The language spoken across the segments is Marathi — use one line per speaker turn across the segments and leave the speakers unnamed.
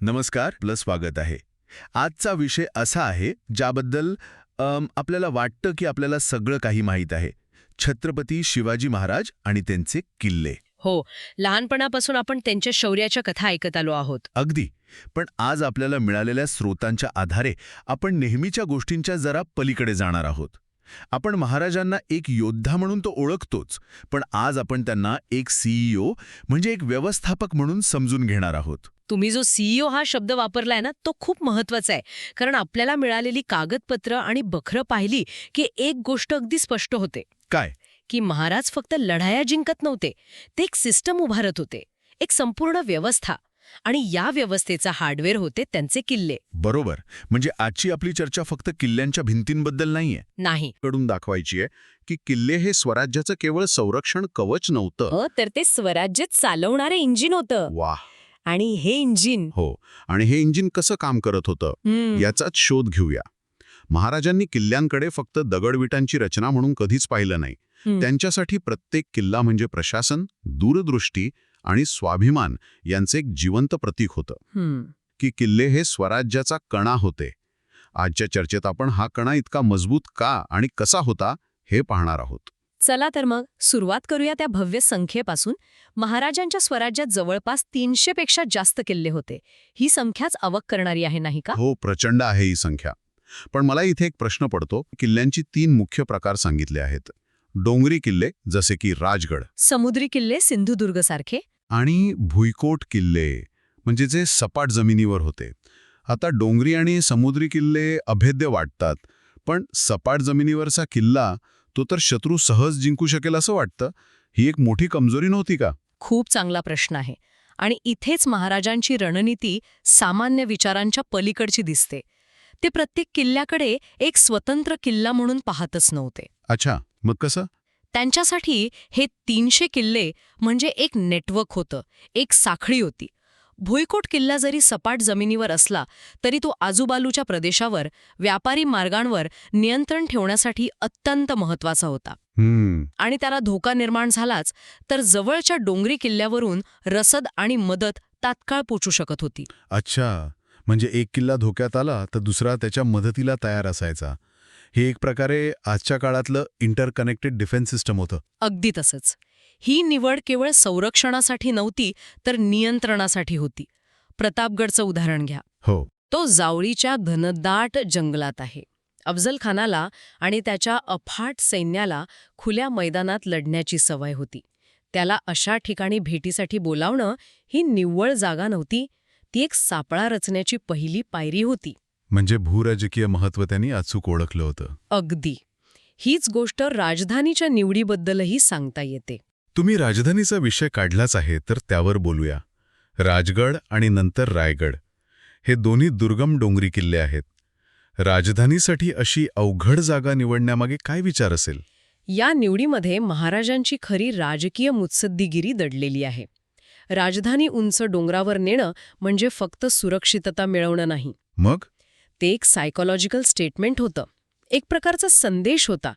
नमस्कार, आपलं स्वागत आहे. आजचा विषय असा आहे ज्याबद्दल आपल्याला वाटतं की आपल्याला सगळं काही माहीत आहे. छत्रपती शिवाजी महाराज आणि त्यांचे किल्ले.
हो, लहानपणापासून आपण त्यांच्या शौर्याच्या कथा ऐकत आलो आहोत.
अगदी. पण आज आपल्याला मिळालेल्या स्रोतांच्या आधारे आपण नेहमीच्या गोष्टींच्या जरा पलीकडे जाणार आहोत. आपण महाराजांना एक योद्धा म्हणून तो ओळखतोच, पण आज आपण त्यांना एक सीईओ म्हणजे एक व्यवस्थापक म्हणून समजून घेणार आहोत.
तुम्ही जो सीईओ हा शब्द वापरलाय ना, तो खूप महत्वाचा आहे. कारण आपल्याला मिळालेली कागदपत्र आणि बखरं पाहिली की एक गोष्ट अगदी स्पष्ट होते
काय?
की महाराज फक्त लढाया जिंकत नव्हते, ते एक सिस्टम उभारत होते, एक संपूर्ण व्यवस्था. आणि या व्यवस्थेचा हार्डवेअर होते त्यांचे किल्ले.
बरोबर. म्हणजे आजची आपली चर्चा फक्त किल्ल्यांच्या भिंतींबद्दल नाहीये.
नाही
कडून दाखवायची आहे की किल्ले हे स्वराज्याचं केवळ संरक्षण कवच नव्हतं.
तर ते स्वराज्य चालवणारे इंजिन होतं.
वाह.
आणि हे इंजिन
हो. आणि हे इंजिन कसं काम करत होतं याचाच शोध घेऊया. महाराजांनी किल्ल्यांकडे फक्त दगडविटांची रचना म्हणून कधीच पाहिलं नाही. त्यांच्यासाठी प्रत्येक किल्ला म्हणजे प्रशासन, दूरदृष्टी आणि स्वाभिमान यांचे एक जिवंत प्रतीक होतं. की किल्ले हे स्वराज्याचा कणा होते. आजच्या चर्चेत आपण हा कणा इतका मजबूत का आणि कसा होता हे पाहणार आहोत.
चला तर मग सुरुवात करूया त्या भव्य संख्येपासून. महाराजांच्या स्वराज्यात जवळपास 300 पेक्षा जास्त किल्ले होते. ही संख्याच अवाक करणारी आहे, नाही का?
हो, प्रचंड आहे ही संख्या. पण मला इथे एक प्रश्न पडतो. किल्ल्यांची 3 मुख्य प्रकार सांगितले आहेत. डोंगरी किल्ले जसे की राजगड,
समुद्री किल्ले सिंधुदुर्ग सारखे,
आणि भुईकोट किल्ले म्हणजे जे सपाट जमिनीवर होते. आता डोंगरी आणि समुद्री किल्ले अभेद्य वाटतात, पण सपाट जमिनीवरचा किल्ला तो तर शत्रू सहज जिंकू शकेल असं वाटतं. ही एक मोठी कमजोरी नव्हती का?
खूप चांगला प्रश्न आहे. आणि इथेच महाराजांची रणनीती सामान्य विचारांच्या पलीकडची दिसते. ते प्रत्येक किल्ल्याकडे एक स्वतंत्र किल्ला म्हणून पाहतच नव्हते.
अच्छा, मग कसं?
त्यांच्यासाठी हे 300 किल्ले म्हणजे एक नेटवर्क होतं, एक साखळी होती. भुईकोट किल्ला जरी सपाट जमिनीवर असला तरी तो आजूबाजूच्या प्रदेशावर, व्यापारी मार्गांवर नियंत्रण ठेवण्यासाठी अत्यंत महत्वाचा होता. आणि त्याला धोका निर्माण झालाच तर जवळच्या डोंगरी किल्ल्यावरून रसद आणि मदत तात्काळ पोचू शकत होती.
अच्छा, म्हणजे एक किल्ला धोक्यात आला तर दुसरा त्याच्या मदतीला तयार असायचा. हे एक प्रकारे आजच्या काळातलं इंटरकनेक्टेड डिफेन्स सिस्टम होतं.
अगदी तसंच. ही निवड केवळ संरक्षणासाठी नव्हती तर नियंत्रणासाठी होती. प्रतापगडचं उदाहरण घ्या.
हो.
तो जावळीच्या घनदाट जंगलात आहे. अफजल खानाला आणि त्याच्या अफाट सैन्याला खुल्या मैदानात लढण्याची सवय होती. त्याला अशा ठिकाणी भेटीसाठी बोलावणं ही निव्वळ जागा नव्हती, ती एक सापळा रचण्याची पहिली पायरी होती.
म्हणजे भूराजकीय महत्त्व त्यांनी अचूक ओळखलं होतं.
अगदी. हीच गोष्ट राजधानीच्या निवडीबद्दलही सांगता येते.
तुम्ही राजधानीचा विषय काढलाच आहे तर त्यावर बोलूया. राजगड आणि नंतर रायगड हे दोन्ही दुर्गम डोंगरी किल्ले आहेत. राजधानीसाठी अशी अवघड जागा निवडण्यामागे काय विचार असेल?
या निवडीमध्ये महाराजांची खरी राजकीय मुत्सद्दीगिरी दडलेली आहे. राजधानी उंच डोंगरावर नेणं म्हणजे फक्त सुरक्षितता मिळवणं नाही.
मग
ते एक सायकोलॉजिकल स्टेटमेंट होतं, एक प्रकारचा संदेश होता.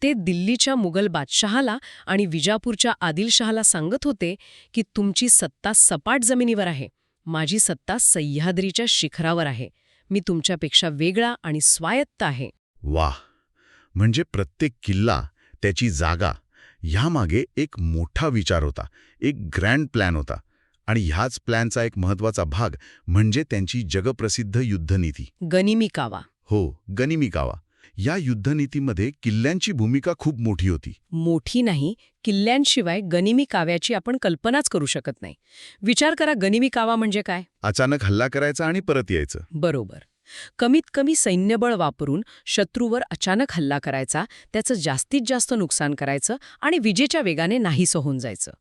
ते दिल्लीच्या मुघल बादशहाला आणि विजापूरच्या आदिलशहाला सांगत होते की तुमची सत्ता सपाट जमिनीवर आहे, माझी सत्ता सह्याद्रीच्या शिखरावर आहे. मी तुमच्यापेक्षा वेगळा आणि स्वायत्त आहे.
वाह. म्हणजे प्रत्येक किल्ला, त्याची जागा, ह्यामागे एक मोठा विचार होता, एक ग्रँड प्लॅन होता. आणि ह्याच प्लॅनचा एक महत्त्वाचा भाग म्हणजे त्यांची जगप्रसिद्ध युद्धनीती.
गनिमी कावा.
हो, गनिमी कावा. या युद्धनीतीमध्ये किल्ल्यांची भूमिका खूप मोठी होती.
मोठी नाही, किल्ल्यांशिवाय गनिमी काव्याची आपण कल्पनाच करू शकत नाही. विचार करा, गनिमी कावा म्हणजे काय?
अचानक हल्ला करायचा आणि परत यायचं.
बरोबर. कमीत कमी सैन्यबळ वापरून शत्रूवर अचानक हल्ला करायचा, त्याचं जास्तीत जास्त नुकसान करायचं आणि विजेच्या वेगाने नाहीसं होऊन जायचं.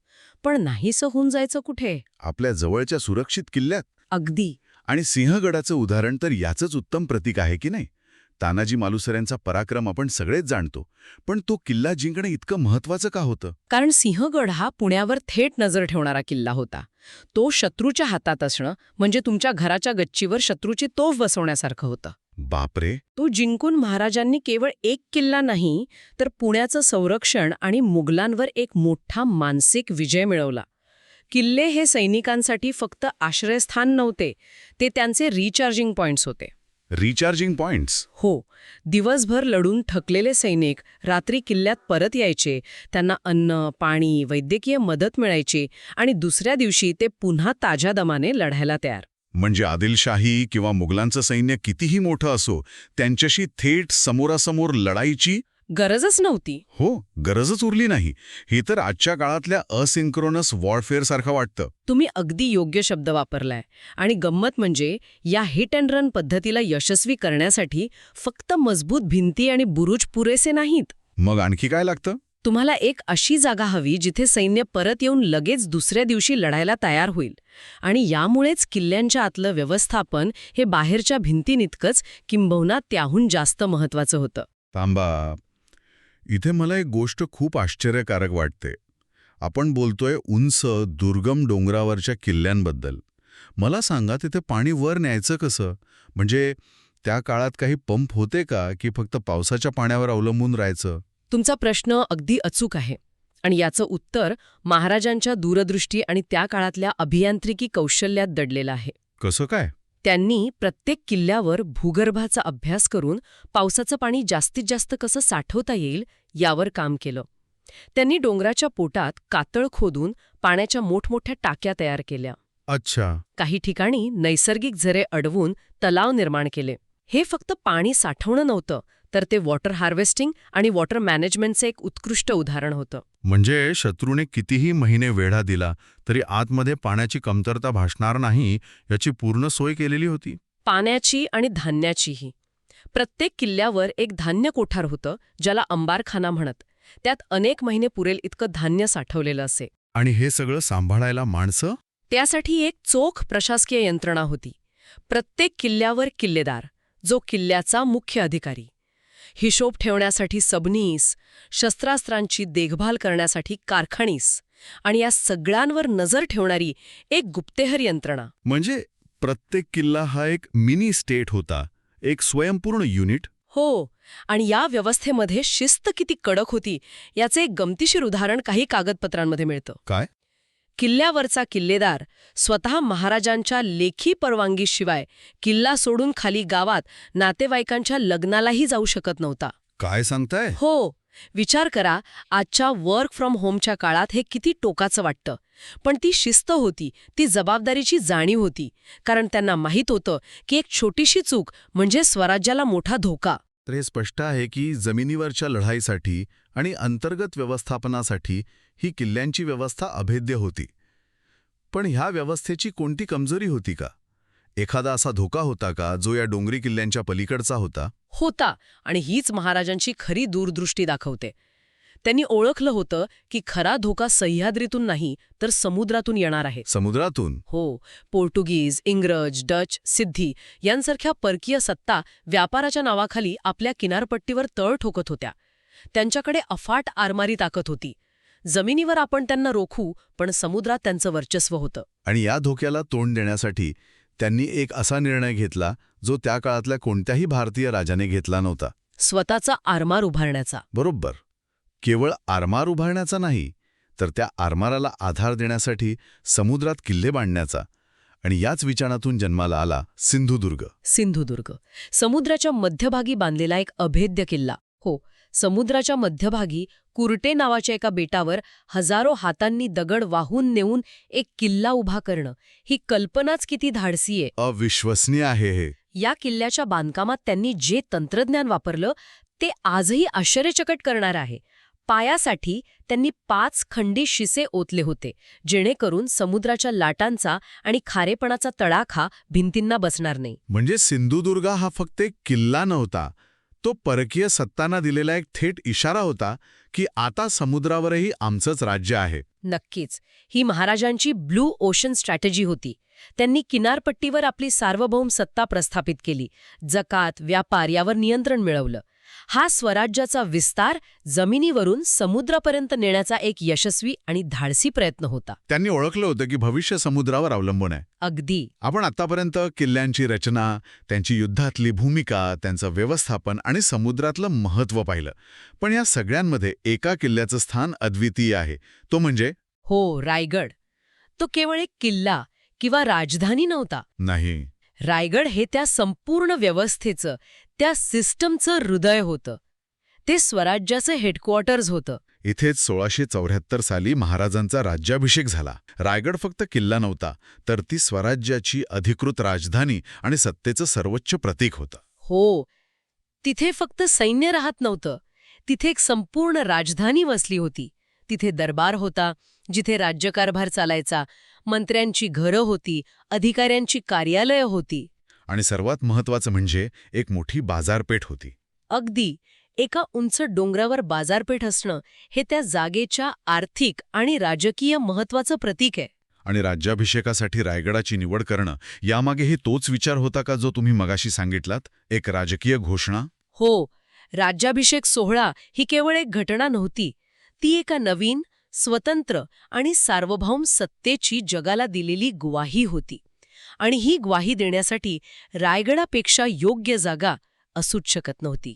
पण नाहीसं होऊन जायचं कुठे?
आपल्या जवळच्या सुरक्षित किल्ल्यात.
अगदी.
आणि सिंहगडाचं उदाहरण तर याचंच उत्तम प्रतीक आहे की नाही? तानाजी मालुसऱ्यांचा पराक्रम आपण सगळेच जाणतो, पण तो किल्ला जिंकणं इतकं महत्त्वाचं का होतं?
कारण सिंहगड हा पुण्यावर थेट नजर ठेवणारा किल्ला होता. तो शत्रूच्या हातात असणं म्हणजे तुमच्या घराच्या गच्चीवर शत्रूची तोफ बसवण्यासारखं होतं.
बापरे.
तो जिंकून महाराजांनी केवळ एक किल्ला नाही तर पुण्याचं संरक्षण आणि मुघलांवर एक मोठा मानसिक विजय मिळवला. किल्ले हे सैनिकांसाठी फक्त आश्रयस्थान नव्हते, ते त्यांचे रिचार्जिंग पॉइंट्स होते.
Recharging points.
हो, दिवसभर लढून थकलेले सैनिक रात्री किल्ल्यात परत यायचे, त्यांना अन्न, पाणी, वैद्यकीय मदत मिळायची आणि दुसऱ्या दिवशी ते पुन्हा ताज्या दमाने लढायला तयार.
म्हणजे आदिलशाही किंवा मुघलांचं सैन्य कितीही मोठं असो, त्यांच्याशी थेट समोरासमोर लढाईची
गरजच नव्हती.
हो, गरजच उरली नाही. हे तर आजच्या काळातल्या असिंक्रोनस वॉरफेअर सारखं वाटतं.
तुम्ही अगदी योग्य शब्द वापरलाय. आणि गंमत म्हणजे या हिट अँड रन पद्धतीला यशस्वी करण्यासाठी फक्त मजबूत भिंती आणि बुरुज पुरेसे नाहीत.
मग आणखी काय लागतं?
तुम्हाला एक अशी जागा हवी जिथे सैन्य परत येऊन लगेच दुसऱ्या दिवशी लढायला तयार होईल. आणि यामुळेच किल्ल्यांच्या आतलं व्यवस्थापन हे बाहेरच्या भिंतींइतकंच किंबहुना त्याहून जास्त महत्वाचं होतं.
थांबा, इथे मला एक गोष्ट खूप आश्चर्यकारक वाटते. आपण बोलतोय उंच, दुर्गम डोंगरावरच्या किल्ल्यांबद्दल. मला सांगा, तिथे पाणी वर न्यायचं कसं? म्हणजे त्या काळात काही पंप होते का, की फक्त पावसाच्या पाण्यावर अवलंबून राहायचं?
तुमचा प्रश्न अगदी अचूक आहे. आणि याचं उत्तर महाराजांच्या दूरदृष्टी आणि त्या काळातल्या अभियांत्रिकी कौशल्यात दडलेलं आहे.
कसं काय?
त्यांनी प्रत्येक किल्ल्यावर भूगर्भाचा अभ्यास करून पावसाचं पाणी जास्तीत जास्त कसं साठवता येईल यावर काम केलं. त्यांनी डोंगराच्या पोटात कातळ खोदून पाण्याच्या मोठमोठ्या टाक्या तयार केल्या.
अच्छा.
काही ठिकाणी नैसर्गिक झरे अडवून तलाव निर्माण केले. हे फक्त पाणी साठवणं नव्हतं, तर ते वॉटर हार्वेस्टिंग आणि वॉटर मॅनेजमेंटचं एक उत्कृष्ट उदाहरण होतं.
म्हणजे शत्रूने कितीही महिने वेढा दिला तरी आतमध्ये पाण्याची कमतरता भासणार नाही याची पूर्ण सोय केलेली होती.
पाण्याची आणि धान्याचीही. प्रत्येक किल्ल्यावर एक धान्य कोठार होतं, ज्याला अंबारखाना म्हणत. त्यात अनेक महिने पुरेल इतकं धान्य साठवलेलं असे.
आणि हे सगळं सांभाळायला माणसं?
त्यासाठी एक चोख प्रशासकीय यंत्रणा होती. प्रत्येक किल्ल्यावर किल्लेदार, जो किल्ल्याचा मुख्य अधिकारी. हिशोब ठेवण्यासाठी सबनीस, शस्त्रास्त्रांची देखभाल करण्यासाठी कारखानीस आणि या सगळ्यांवर नजर ठेवणारी एक गुप्तेहर यंत्रणा.
म्हणजे प्रत्येक किल्ला हा एक मिनी स्टेट होता, एक स्वयंपूर्ण युनिट.
हो, आणि या व्यवस्थेमध्ये शिस्त किती कडक होती याचे एक गमतीशीर उदाहरण काही कागदपत्रांमध्ये मिळतं.
काय?
किल्ल्यावरचा किल्लेदार स्वतः महाराजांच्या लेखी परवानगीशिवाय किल्ला सोडून खाली गावात नातेवाईकांच्या लग्नालाही जाऊ शकत नव्हता.
काय सांगताय?
हो, विचार करा, आजच्या वर्क फ्रॉम होमच्या काळात हे किती टोकाचं वाटतं. पण ती शिस्त होती, ती जबाबदारीची जाणीव होती, कारण त्यांना माहीत होतं की एक छोटीशी चूक म्हणजे स्वराज्याला मोठा धोका.
तर हे स्पष्ट आहे की जमिनीवरच्या लढाईसाठी आणि अंतर्गत व्यवस्थापनासाठी ही किल्ल्यांची व्यवस्था अभेद्य होती. पण ह्या व्यवस्थेची कोणती कमजोरी होती का? एखादा असा धोका होता का जो या डोंगरी किल्ल्यांच्या पलीकडचा होता?
होता, आणि हीच महाराजांची खरी दूरदृष्टी दाखवते. त्यांनी ओळखलं होतं की खरा धोका सह्याद्रीतून नाही तर समुद्रातून येणार आहे.
समुद्रातून?
हो, पोर्तुगीज, इंग्रज, डच, सिद्धी यांसारख्या परकीय सत्ता व्यापाराच्या नावाखाली आपल्या किनारपट्टीवर तळ ठोकत होत्या. त्यांच्याकडे अफाट आरमारी ताकद होती. जमिनीवर आपण त्यांना रोखू, पण समुद्रात त्यांचं वर्चस्व होतं.
आणि या धोक्याला तोंड देण्यासाठी त्यांनी एक असा निर्णय घेतला जो त्या काळातल्या कोणत्याही भारतीय राजाने घेतला नव्हता.
स्वतःचा आरमार उभारण्याचा.
बरोबर. केवळ आरमार उभारण्याचा नाही, तर त्या आरमाराला आधार देण्यासाठी समुद्रात किल्ले बांधण्याचा. आणि याच विचारातून जन्माला आला सिंधुदुर्ग.
सिंधुदुर्ग समुद्राच्या मध्यभागी बांधलेला एक अभेद्य किल्ला. हो, समुद्राच्या मध्यभागी कुर्टे नावाच्या एका बेटावर हजारो हातांनी दगड वाहून नेऊन एक किल्ला उभा करणं, ही कल्पनाच किती धाडसी आहे.
अविश्वसनीय आहे हे.
या किल्ल्याच्या बांधकामात त्यांनी जे तंत्रज्ञान वापरलं ते आजही आश्चर्यचकित करणारं आहे. पायासाठी त्यांनी 5 खंडी शिसे ओतले होते, जेणेकरून समुद्राच्या लाटांचा आणि खारेपणाचा तडाखा भिंतींना बसणार नाही.
म्हणजे सिंधुदुर्ग हा फक्त एक किल्ला नव्हता, तो परकीय सत्तांना दिलेला एक थेट इशारा होता की आता समुद्रावरही आमचंच राज्य आहे.
नक्कीच, ही महाराजांची ब्लू ओशन स्ट्रॅटेजी होती. त्यांनी किनारपट्टीवर आपली सार्वभौम सत्ता प्रस्थापित केली, जकात, व्यापार यावर नियंत्रण मिळवलं. हा स्वराज्याचा विस्तार जमिनीवरून समुद्रापर्यंत नेण्याचा एक यशस्वी आणि धाडसी प्रयत्न होता.
त्यांनी ओळखलं होतं की भविष्य समुद्रावर अवलंबून आहे.
अगदी.
आपण आतापर्यंत किल्ल्यांची रचना, त्यांची युद्धातली भूमिका, त्यांचं व्यवस्थापन आणि समुद्रातलं महत्त्व पाहिलं. पण या सगळ्यांमध्ये एका किल्ल्याचं स्थान अद्वितीय आहे, तो म्हणजे
हो, रायगड. तो केवळ एक किल्ला किंवा राजधानी नव्हता.
नाही.
रायगड हे त्या संपूर्ण व्यवस्थेचं, त्या सिस्टमचं हृदय होतं. ते स्वराज्याचं हेडक्वार्टर्स होतं.
इथेच 1674 साली महाराजांचा राज्याभिषेक झाला. रायगड फक्त किल्ला नव्हता, तर ती स्वराज्याची अधिकृत राजधानी आणि सत्तेचं सर्वोच्च प्रतीक होतं.
हो, तिथे फक्त सैन्य राहत नव्हतं. तिथे एक संपूर्ण राजधानी वसली होती. तिथे दरबार होता, जिथे राज्यकारभार चालायचा, मंत्र्यांची घरं होती, अधिकाऱ्यांची कार्यालयं होती.
आणि सर्वात महत्त्वाचं म्हणजे एक मोठी बाजारपेठ होती.
अगदी एका उंच डोंगरावर बाजारपेठ असणं हे त्या जागेच्या आर्थिक आणि राजकीय महत्त्वाचं प्रतीक आहे.
आणि राज्याभिषेकासाठी रायगडाची निवड करणं यामागेही तोच विचार होता का जो तुम्ही मगाशी सांगितलात, एक राजकीय घोषणा?
हो, राज्याभिषेक सोहळा ही केवळ एक घटना नव्हती. ती एका नवीन, स्वतंत्र आणि सार्वभौम सत्तेची जगाला दिलेली ग्वाही होती. आणि ही ग्वाही देण्यासाठी रायगडापेक्षा योग्य जागा असूच शकत नव्हती.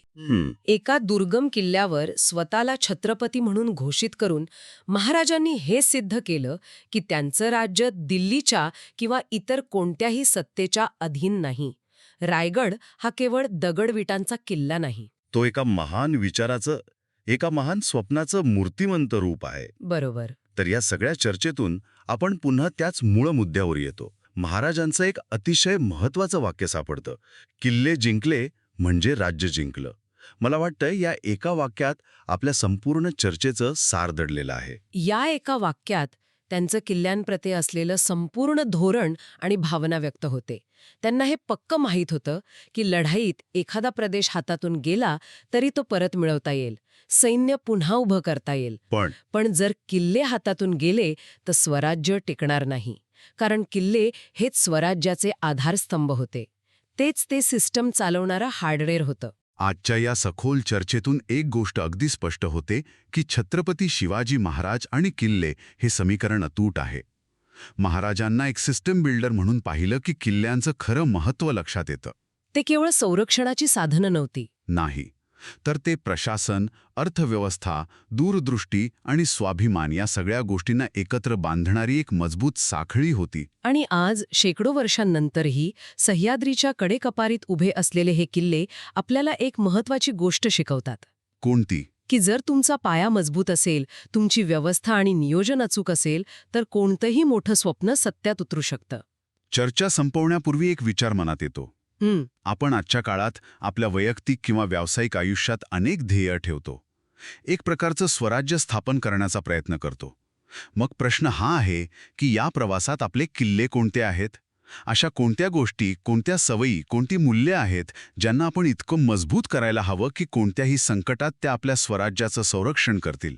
एका दुर्गम किल्ल्यावर स्वतःला छत्रपती म्हणून घोषित करून महाराजांनी हे सिद्ध केलं की त्यांचं राज्य दिल्लीच्या किंवा इतर कोणत्याही सत्तेच्या अधीन नाही. रायगड हा केवळ दगडविटांचा किल्ला नाही.
तो एका महान विचाराचं, एका महान स्वप्नाचं मूर्तिमंत रूप आहे.
बरोबर.
तर या सगळ्या चर्चेतून आपण पुन्हा त्याच मूळ मुद्द्यावर येतो. महाराजांचं एक अतिशय महत्त्वाचं वाक्य सापडतं, किल्ले जिंकले म्हणजे राज्य जिंकलं. मला वाटतं या एका वाक्यात आपल्या संपूर्ण चर्चेचं सार दडलेलं आहे.
या एका वाक्यात त्यांचं किल्ल्यांप्रती असलेलं संपूर्ण धोरण आणि भावना व्यक्त होते. त्यांना हे पक्क माहीत होतं की लढाईत एखादा प्रदेश हातातून गेला तरी तो परत मिळवता येईल, सैन्य पुन्हा उभं करता येईल. पण जर किल्ले हातातून गेले तर स्वराज्य टिकणार नाही. कारण किल्ले हेच स्वराज्याचे आधारस्तंभ होते. तेच ते सिस्टम चालवणारं हार्डवेअर होतं.
आजच्या या सखोल चर्चेतून एक गोष्ट अगदी स्पष्ट होते की छत्रपती शिवाजी महाराज आणि किल्ले हे समीकरण अतूट आहे. महाराजांना एक सिस्टम बिल्डर म्हणून पाहिलं की किल्ल्यांचं खरं महत्त्व लक्षात येतं.
ते केवळ संरक्षणाची साधनं नव्हती.
नाही, तर ते प्रशासन, अर्थव्यवस्था, दूरदृष्टी आणि स्वाभिमान या सगळ्या गोष्टींना एकत्र बांधणारी एक मजबूत साखळी होती.
आणि आज शेकडो वर्षांनंतरही सह्याद्रीच्या कडेकपारीत उभे असलेले हे किल्ले आपल्याला एक महत्त्वाची गोष्ट शिकवतात.
कोणती?
की जर तुमचा पाया मजबूत असेल, तुमची व्यवस्था आणि नियोजन अचूक असेल, तर कोणतंही मोठं स्वप्न सत्यात उतरू शकतं.
चर्चा संपवण्यापूर्वी एक विचार मनात येतो. आपण आजच्या काळात आपल्या वैयक्तिक किंवा व्यावसायिक आयुष्यात अनेक ध्येय ठेवतो. एक प्रकारचं स्वराज्य स्थापन करण्याचा प्रयत्न करतो. मग प्रश्न हा आहे की या प्रवासात आपले किल्ले कोणते आहेत? अशा कोणत्या गोष्टी, कोणत्या सवयी, कोणती मूल्ये आहेत ज्यांना आपण इतकं मजबूत करायला हवं की कोणत्याही संकटात त्या आपल्या स्वराज्याचं संरक्षण करतील?